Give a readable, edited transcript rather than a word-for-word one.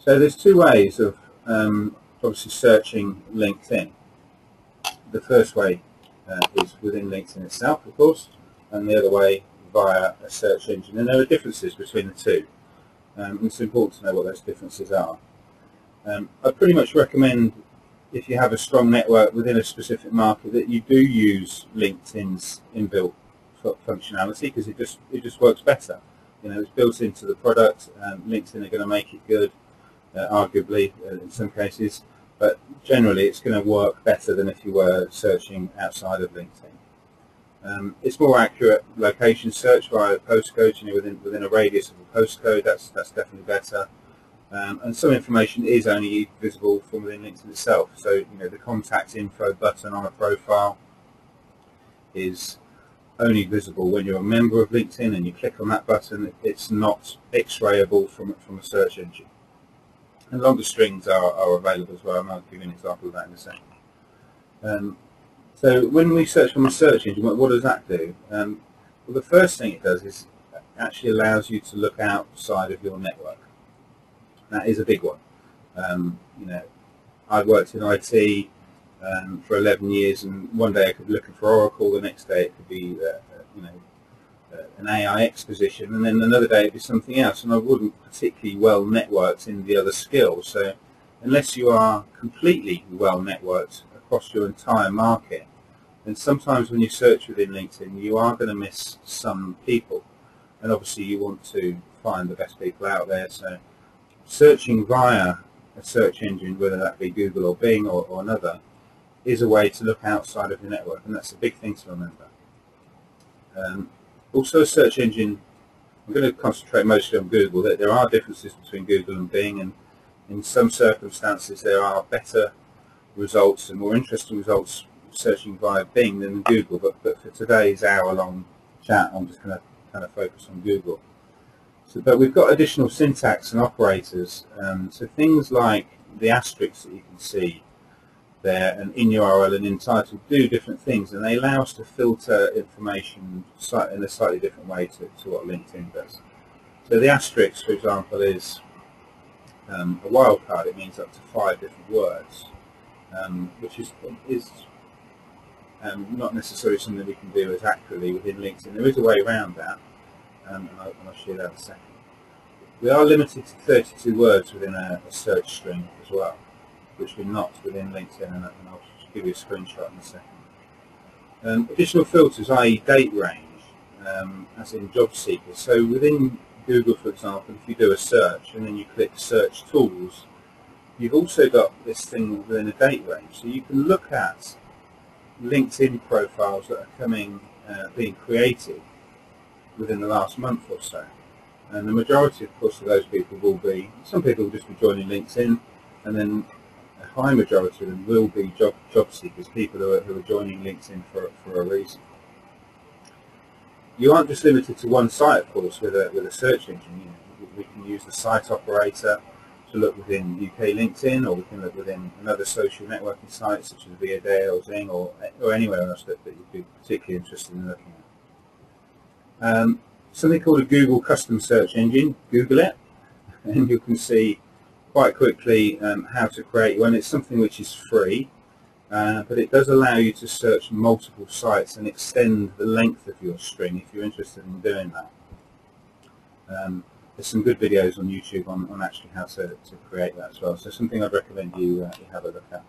So there's two ways of obviously searching LinkedIn. The first way is within LinkedIn itself, of course, and the other way via a search engine. And there are differences between the two. It's important to know what those differences are. I pretty much recommend, if you have a strong network within a specific market, that you do use LinkedIn's inbuilt functionality, because it just works better. It's built into the product. LinkedIn are going to make it good, arguably in some cases, but generally it's going to work better than if you were searching outside of LinkedIn. It's more accurate location search via postcode. Within a radius of a postcode, that's definitely better. And some information is only visible from within LinkedIn itself. So the contact info button on a profile is only visible when you're a member of LinkedIn and you click on that button. It's not X-rayable from a search engine. And longer strings are available as well, and I'll give you an example of that in a second. So when we search from a search engine, what does that do? Well, the first thing it does is actually allows you to look outside of your network. That is a big one. I've worked in IT for 11 years, and one day I could be looking for Oracle, the next day it could be an AIX position, and then another day it'd be something else, and I wouldn't particularly well networked in the other skills. So unless you are completely well networked across your entire market, then sometimes when you search within LinkedIn you are going to miss some people, and obviously you want to find the best people out there. So searching via a search engine, whether that be Google or Bing or another, is a way to look outside of your network, and that's a big thing to remember. Also, a search engine, I'm going to concentrate mostly on Google. That there are differences between Google and Bing, and in some circumstances there are better results and more interesting results searching via Bing than Google, but for today's hour-long chat I'm just going to kind of focus on Google. But we've got additional syntax and operators, so things like the asterisks that you can see there, and in URL and in title, do different things, and they allow us to filter information in a slightly different way to what LinkedIn does. So the asterisk, for example, is a wildcard. It means up to 5 different words, which is not necessarily something we can do as accurately within LinkedIn. There is a way around that, and I'll show you that in a second. We are limited to 32 words within a search string as well, which we're not within LinkedIn, and I'll give you a screenshot in a second. Additional filters, i.e. date range, as in job seekers. So within Google, for example, if you do a search and then you click search tools, you've also got this thing within a date range. So you can look at LinkedIn profiles that are being created within the last month or so. And the majority, of course, of those people will be, some people will just be joining LinkedIn, and then a high majority of them will be job seekers, people who are joining LinkedIn for a reason. You aren't just limited to one site, of course, with a search engine. We can use the site operator to look within UK LinkedIn, or we can look within another social networking site such as Viaday or Zing, or anywhere else that you'd be particularly interested in looking at. Something called a Google custom search engine. Google it, and you can see quite quickly how to create one. It's something which is free, but it does allow you to search multiple sites and extend the length of your string if you're interested in doing that. There's some good videos on YouTube on actually how to create that as well. So something I'd recommend you have a look at.